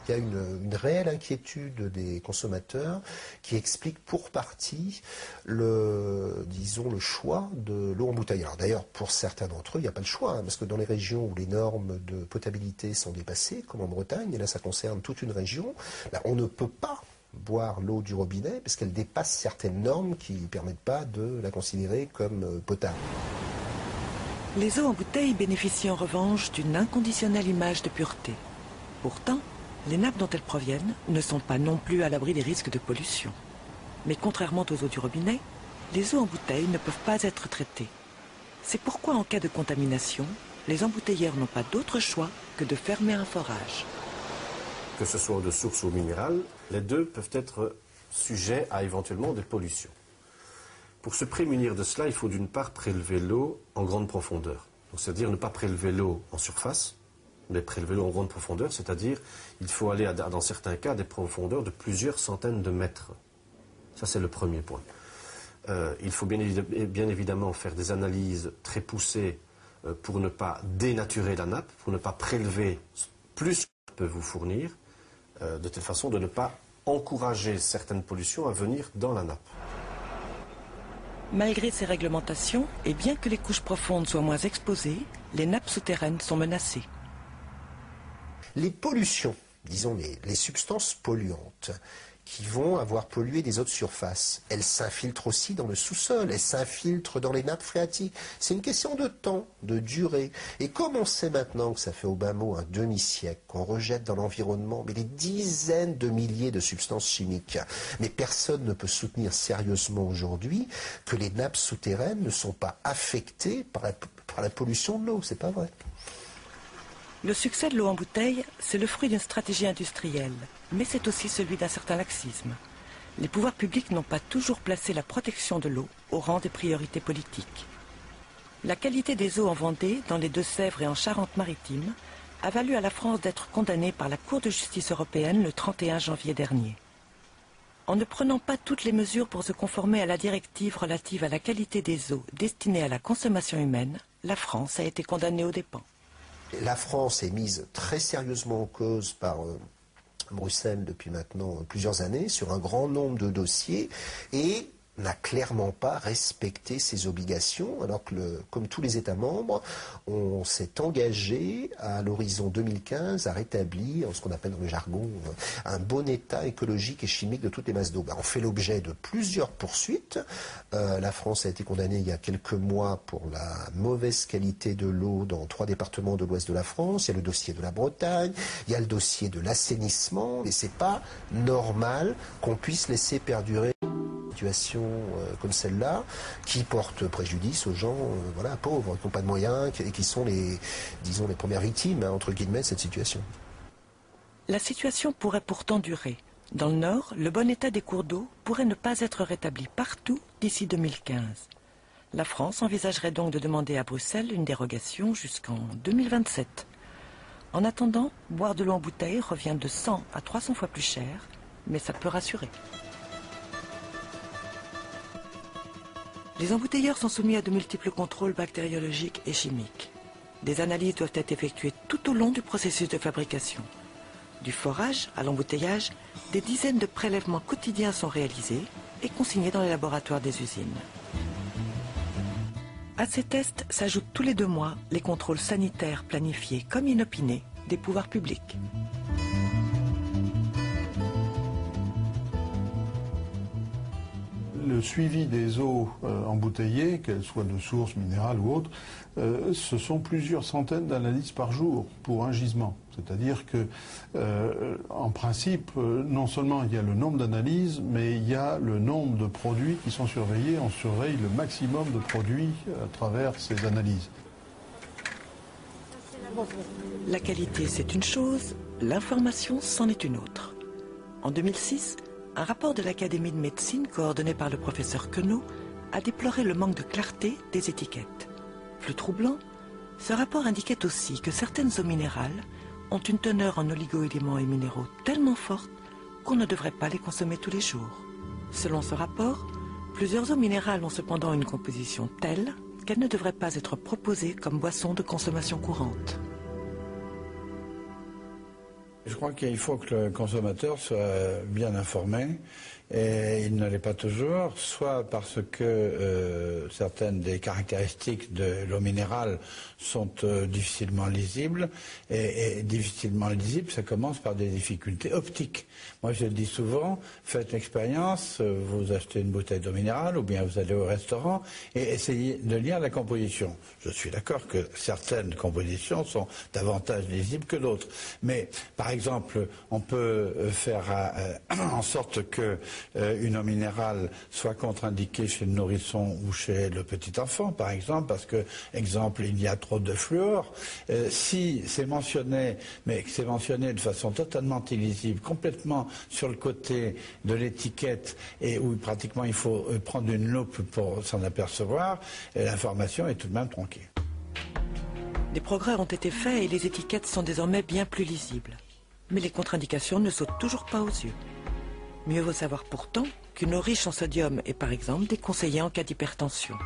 Il y a une réelle inquiétude des consommateurs qui explique pour partie le choix de l'eau en bouteille. Alors d'ailleurs, pour certains d'entre eux, il n'y a pas le choix, parce que dans les régions où les normes de potabilité sont dépassées, comme en Bretagne, et là ça concerne toute une région, on ne peut pas boire l'eau du robinet parce qu'elle dépasse certaines normes qui ne permettent pas de la considérer comme potable. Les eaux en bouteille bénéficient en revanche d'une inconditionnelle image de pureté. Pourtant, les nappes dont elles proviennent ne sont pas non plus à l'abri des risques de pollution. Mais contrairement aux eaux du robinet, les eaux en bouteille ne peuvent pas être traitées. C'est pourquoi en cas de contamination, les embouteilleurs n'ont pas d'autre choix que de fermer un forage. Que ce soit de source ou minérale, les deux peuvent être sujets à éventuellement des pollutions. Pour se prémunir de cela, il faut d'une part prélever l'eau en grande profondeur. C'est-à-dire ne pas prélever l'eau en surface, mais prélever l'eau en grande profondeur, c'est-à-dire il faut aller dans certains cas à des profondeurs de plusieurs centaines de mètres. Ça, c'est le premier point. Il faut bien évidemment faire des analyses très poussées pour ne pas dénaturer la nappe, pour ne pas prélever plus que peut vous fournir, de telle façon de ne pas encourager certaines pollutions à venir dans la nappe. Malgré ces réglementations, et bien que les couches profondes soient moins exposées, les nappes souterraines sont menacées. Les pollutions, disons les substances polluantes, qui vont avoir pollué des eaux de surface, elles s'infiltrent aussi dans le sous-sol, elles s'infiltrent dans les nappes phréatiques. C'est une question de temps, de durée. Et comme on sait maintenant que ça fait au bas mot un demi-siècle qu'on rejette dans l'environnement des dizaines de milliers de substances chimiques, mais personne ne peut soutenir sérieusement aujourd'hui que les nappes souterraines ne sont pas affectées par la pollution de l'eau. C'est pas vrai. Le succès de l'eau en bouteille, c'est le fruit d'une stratégie industrielle, mais c'est aussi celui d'un certain laxisme. Les pouvoirs publics n'ont pas toujours placé la protection de l'eau au rang des priorités politiques. La qualité des eaux en Vendée, dans les Deux-Sèvres et en Charente-Maritime, a valu à la France d'être condamnée par la Cour de justice européenne le 31 janvier dernier. En ne prenant pas toutes les mesures pour se conformer à la directive relative à la qualité des eaux destinée à la consommation humaine, la France a été condamnée aux dépens. La France est mise très sérieusement en cause par Bruxelles depuis maintenant plusieurs années sur un grand nombre de dossiers et n'a clairement pas respecté ses obligations, alors que, comme tous les États membres, on s'est engagé à l'horizon 2015 à rétablir ce qu'on appelle dans le jargon un bon état écologique et chimique de toutes les masses d'eau. On fait l'objet de plusieurs poursuites. La France a été condamnée il y a quelques mois pour la mauvaise qualité de l'eau dans 3 départements de l'ouest de la France. Il y a le dossier de la Bretagne, il y a le dossier de l'assainissement, et c'est pas normal qu'on puisse laisser perdurer situation comme celle-là, qui porte préjudice aux gens pauvres, qui n'ont pas de moyens, et qui sont les premières victimes, entre guillemets, de cette situation. La situation pourrait pourtant durer. Dans le Nord, le bon état des cours d'eau pourrait ne pas être rétabli partout d'ici 2015. La France envisagerait donc de demander à Bruxelles une dérogation jusqu'en 2027. En attendant, boire de l'eau en bouteille revient de 100 à 300 fois plus cher, mais ça peut rassurer. Les embouteilleurs sont soumis à de multiples contrôles bactériologiques et chimiques. Des analyses doivent être effectuées tout au long du processus de fabrication. Du forage à l'embouteillage, des dizaines de prélèvements quotidiens sont réalisés et consignés dans les laboratoires des usines. À ces tests s'ajoutent tous les 2 mois les contrôles sanitaires planifiés comme inopinés des pouvoirs publics. Le suivi des eaux embouteillées, qu'elles soient de source minérale ou autre, ce sont plusieurs centaines d'analyses par jour pour un gisement. C'est-à-dire que, en principe, non seulement il y a le nombre d'analyses, mais il y a le nombre de produits qui sont surveillés. On surveille le maximum de produits à travers ces analyses. La qualité, c'est une chose, l'information, c'en est une autre. En 2006, un rapport de l'Académie de médecine, coordonné par le professeur Queneau, a déploré le manque de clarté des étiquettes. Plus troublant, ce rapport indiquait aussi que certaines eaux minérales ont une teneur en oligo-éléments et minéraux tellement forte qu'on ne devrait pas les consommer tous les jours. Selon ce rapport, plusieurs eaux minérales ont cependant une composition telle qu'elles ne devraient pas être proposées comme boissons de consommation courante. Je crois qu'il faut que le consommateur soit bien informé. Et il ne l'est pas toujours, soit parce que certaines des caractéristiques de l'eau minérale sont difficilement lisibles, et difficilement lisibles, ça commence par des difficultés optiques. Moi, je le dis souvent, faites l'expérience, vous achetez une bouteille d'eau minérale, ou bien vous allez au restaurant, et essayez de lire la composition. Je suis d'accord que certaines compositions sont davantage lisibles que d'autres. Mais, par exemple, on peut faire en sorte que une eau minérale soit contre-indiquée chez le nourrisson ou chez le petit enfant, par exemple, parce que, exemple, il y a trop de fluor. Si c'est mentionné, mais que c'est mentionné de façon totalement illisible, complètement sur le côté de l'étiquette, et où pratiquement il faut prendre une loupe pour s'en apercevoir, l'information est tout de même tronquée. Des progrès ont été faits et les étiquettes sont désormais bien plus lisibles. Mais les contre-indications ne sautent toujours pas aux yeux. Mieux vaut savoir pourtant qu'une eau riche en sodium est par exemple déconseillée en cas d'hypertension.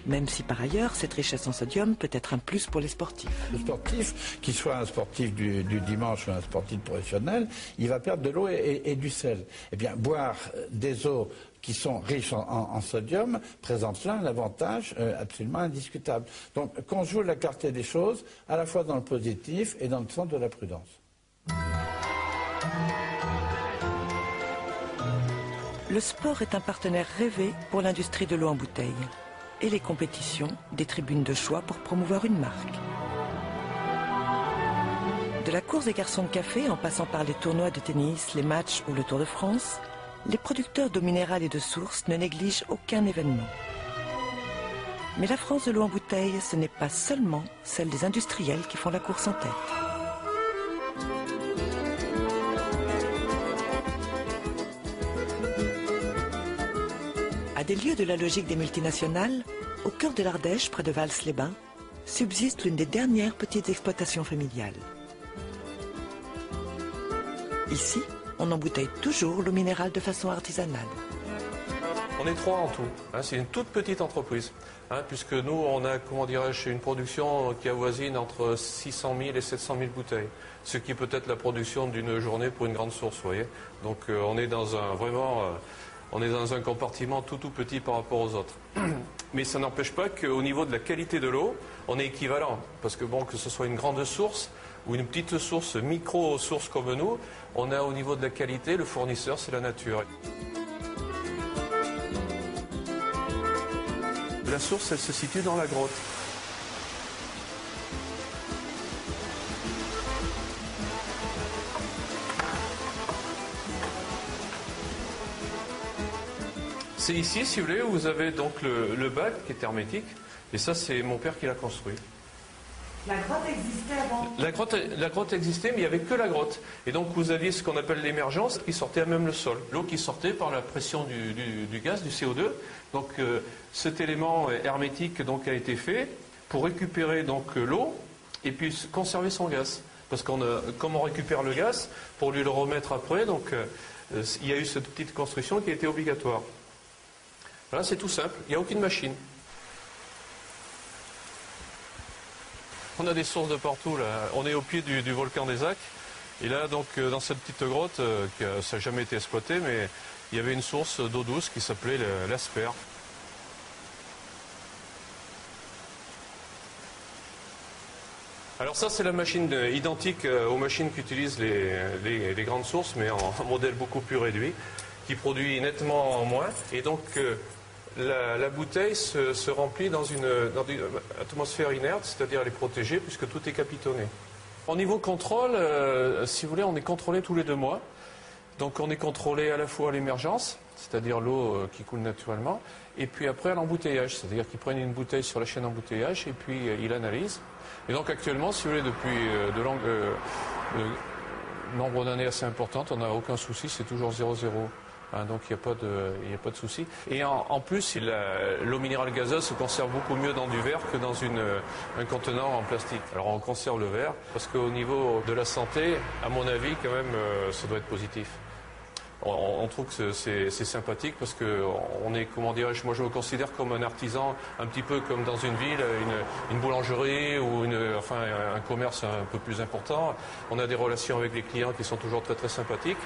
Même si par ailleurs, cette richesse en sodium peut être un plus pour les sportifs. Le sportif, qu'il soit un sportif du dimanche ou un sportif professionnel, il va perdre de l'eau et du sel. Eh bien, boire des eaux qui sont riches en sodium présente là un avantage absolument indiscutable. Donc, qu'on joue la clarté des choses, à la fois dans le positif et dans le sens de la prudence. Le sport est un partenaire rêvé pour l'industrie de l'eau en bouteille. Et les compétitions, des tribunes de choix pour promouvoir une marque. De la course des garçons de café, en passant par les tournois de tennis, les matchs ou le Tour de France, les producteurs d'eau minérale et de source ne négligent aucun événement. Mais la France de l'eau en bouteille, ce n'est pas seulement celle des industriels qui font la course en tête. À des lieux de la logique des multinationales, au cœur de l'Ardèche, près de Vals-les-Bains, subsiste l'une des dernières petites exploitations familiales. Ici, on embouteille toujours l'eau minérale de façon artisanale. On est 3 en tout. C'est une toute petite entreprise. Puisque nous, on a, comment dirais-je, une production qui avoisine entre 600 000 et 700 000 bouteilles. Ce qui est peut-être la production d'une journée pour une grande source, vous voyez. Donc on est dans un on est dans un compartiment tout petit par rapport aux autres. Mais ça n'empêche pas qu'au niveau de la qualité de l'eau, on est équivalent. Parce que bon, que ce soit une grande source ou une petite source, micro-source comme nous, on a au niveau de la qualité, le fournisseur, c'est la nature. La source, elle se situe dans la grotte. C'est ici, si vous voulez, où vous avez donc le bac qui est hermétique. Et ça, c'est mon père qui l'a construit. La grotte existait avant? La grotte existait, mais il n'y avait que la grotte. Et donc, vous aviez ce qu'on appelle l'émergence qui sortait à même le sol. L'eau qui sortait par la pression du gaz, du CO2. Donc, cet élément hermétique donc, a été fait pour récupérer donc l'eau et puis conserver son gaz. Parce qu'on comme on récupère le gaz, pour lui le remettre après, donc, il y a eu cette petite construction qui a été obligatoire. Voilà, c'est tout simple, il n'y a aucune machine. On a des sources de partout, là. On est au pied du volcan des Acs. Et là, donc, dans cette petite grotte, ça n'a jamais été exploité, mais il y avait une source d'eau douce qui s'appelait l'Asper. Alors ça, c'est la machine identique aux machines qu'utilisent les grandes sources, mais en modèle beaucoup plus réduit, qui produit nettement moins. Et donc, la bouteille se remplit dans une atmosphère inerte, c'est-à-dire elle est protégée puisque tout est capitonné. Au niveau contrôle, si vous voulez, on est contrôlé tous les 2 mois. Donc on est contrôlé à la fois à l'émergence, c'est-à-dire l'eau qui coule naturellement, et puis après à l'embouteillage, c'est-à-dire qu'ils prennent une bouteille sur la chaîne d'embouteillage et puis ils l'analysent. Et donc actuellement, si vous voulez, depuis nombre d'années assez importantes, on n'a aucun souci, c'est toujours 0,0. Donc il n'y a pas de souci. Et en plus, l'eau minérale gazeuse se conserve beaucoup mieux dans du verre que dans un contenant en plastique. Alors on conserve le verre parce qu'au niveau de la santé, à mon avis, quand même, ça doit être positif. on trouve que c'est sympathique parce que on est, comment dirais-je, moi je me considère comme un artisan, un petit peu comme dans une ville, une boulangerie ou un commerce un peu plus important. On a des relations avec les clients qui sont toujours très très sympathiques.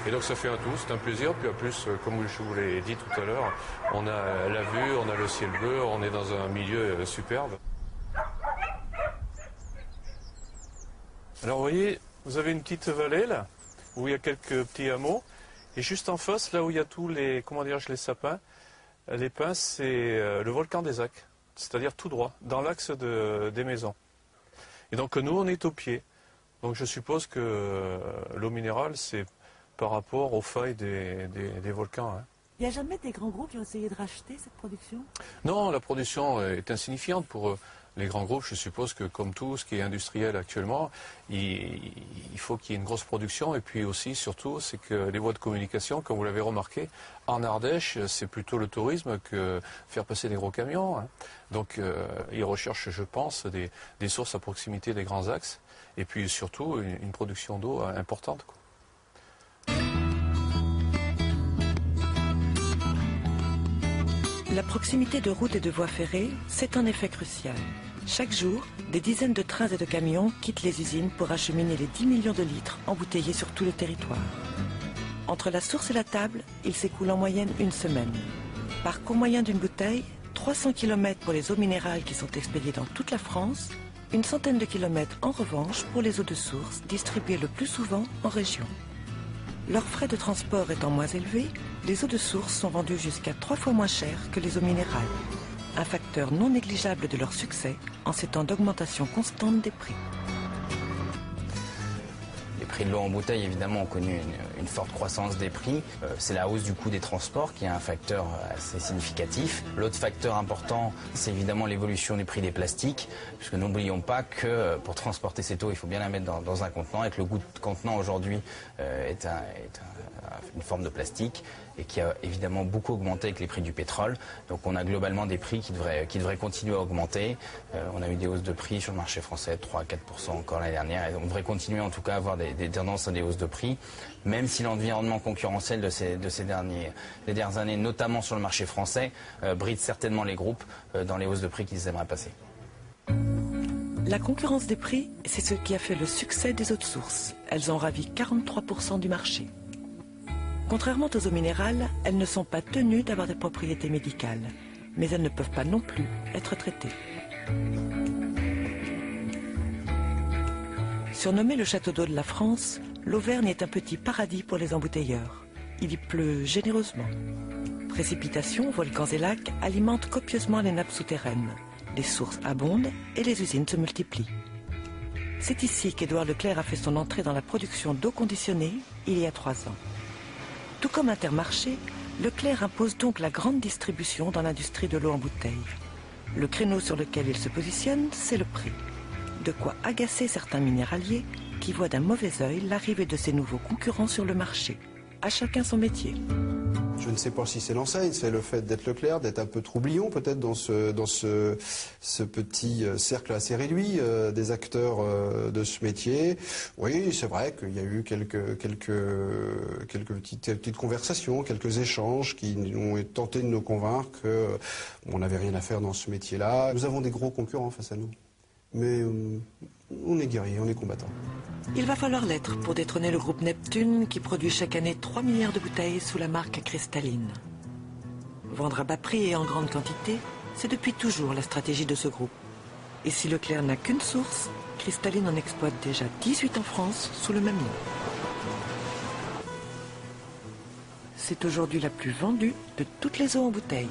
Et donc ça fait un tout, c'est un plaisir. Puis en plus, comme je vous l'ai dit tout à l'heure, on a la vue, on a le ciel bleu, on est dans un milieu superbe. Alors vous voyez, vous avez une petite vallée là, où il y a quelques petits hameaux. Et juste en face, là où il y a tous les, comment dirais-je, les sapins, les pins, c'est le volcan des Acs. C'est-à-dire tout droit, dans l'axe des maisons. Et donc nous, on est au pied. Donc je suppose que l'eau minérale, c'est par rapport aux failles des volcans. Hein. Il n'y a jamais des grands groupes qui ont essayé de racheter cette production? Non, la production est insignifiante pour les grands groupes. Je suppose que comme tout ce qui est industriel actuellement, il faut qu'il y ait une grosse production. Et puis aussi, surtout, c'est que les voies de communication, comme vous l'avez remarqué, en Ardèche, c'est plutôt le tourisme que faire passer des gros camions. Hein. Donc ils recherchent, je pense, des sources à proximité des grands axes. Et puis surtout, une production d'eau importante, quoi. La proximité de routes et de voies ferrées, c'est un effet crucial. Chaque jour, des dizaines de trains et de camions quittent les usines pour acheminer les 10 millions de litres embouteillés sur tout le territoire. Entre la source et la table, il s'écoule en moyenne une semaine. Parcours moyen d'une bouteille, 300 km pour les eaux minérales qui sont expédiées dans toute la France, une centaine de kilomètres en revanche pour les eaux de source distribuées le plus souvent en région. Leurs frais de transport étant moins élevés, les eaux de source sont vendues jusqu'à 3 fois moins cher que les eaux minérales. Un facteur non négligeable de leur succès en ces temps d'augmentation constante des prix. Les prix de l'eau en bouteille, évidemment, ont connu une forte croissance des prix. C'est la hausse du coût des transports qui est un facteur assez significatif. L'autre facteur important, c'est évidemment l'évolution du prix des plastiques, puisque n'oublions pas que pour transporter cette eau, il faut bien la mettre dans un contenant, et que le coût de contenant aujourd'hui est une forme de plastique et qui a évidemment beaucoup augmenté avec les prix du pétrole. Donc on a globalement des prix qui devraient continuer à augmenter. On a eu des hausses de prix sur le marché français de 3 à 4% encore l'année dernière, et on devrait continuer en tout cas à avoir des tendances à des hausses de prix, même si l'environnement concurrentiel de ces dernières années, notamment sur le marché français, bride certainement les groupes dans les hausses de prix qu'ils aimeraient passer. La concurrence des prix, c'est ce qui a fait le succès des eaux de source. Elles ont ravi 43% du marché. Contrairement aux eaux minérales, elles ne sont pas tenues d'avoir des propriétés médicales, mais elles ne peuvent pas non plus être traitées. Surnommé le château d'eau de la France, l'Auvergne est un petit paradis pour les embouteilleurs. Il y pleut généreusement. Précipitations, volcans et lacs alimentent copieusement les nappes souterraines. Les sources abondent et les usines se multiplient. C'est ici qu'Édouard Leclerc a fait son entrée dans la production d'eau conditionnée il y a 3 ans. Tout comme Intermarché, Leclerc impose donc la grande distribution dans l'industrie de l'eau en bouteille. Le créneau sur lequel il se positionne, c'est le prix. De quoi agacer certains minéraliers qui voient d'un mauvais œil l'arrivée de ces nouveaux concurrents sur le marché. À chacun son métier. Je ne sais pas si c'est l'enseigne, c'est le fait d'être Leclerc, d'être un peu troublion peut-être dans ce petit cercle assez réduit des acteurs de ce métier. Oui, c'est vrai qu'il y a eu quelques petites conversations, quelques échanges qui ont tenté de nous convaincre qu'on n'avait rien à faire dans ce métier-là. Nous avons des gros concurrents face à nous, mais on est guerriers, on est combattants. Il va falloir l'être pour détrôner le groupe Neptune qui produit chaque année 3 milliards de bouteilles sous la marque Cristalline. Vendre à bas prix et en grande quantité, c'est depuis toujours la stratégie de ce groupe. Et si Leclerc n'a qu'une source, Cristalline en exploite déjà 18 en France sous le même nom. C'est aujourd'hui la plus vendue de toutes les eaux en bouteille.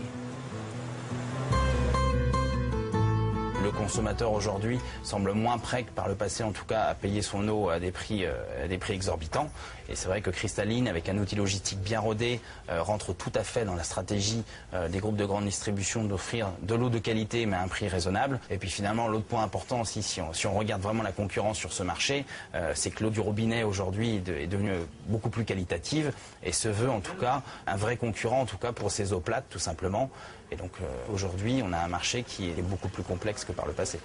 Le consommateur aujourd'hui semble moins prêt que par le passé, en tout cas, à payer son eau à des prix exorbitants. Et c'est vrai que Cristalline, avec un outil logistique bien rodé, rentre tout à fait dans la stratégie des groupes de grande distribution d'offrir de l'eau de qualité mais à un prix raisonnable. Et puis finalement, l'autre point important aussi, si on regarde vraiment la concurrence sur ce marché, c'est que l'eau du robinet aujourd'hui est devenue beaucoup plus qualitative et se veut en tout cas un vrai concurrent, en tout cas pour ces eaux plates tout simplement. Et donc aujourd'hui, on a un marché qui est beaucoup plus complexe que par le passé.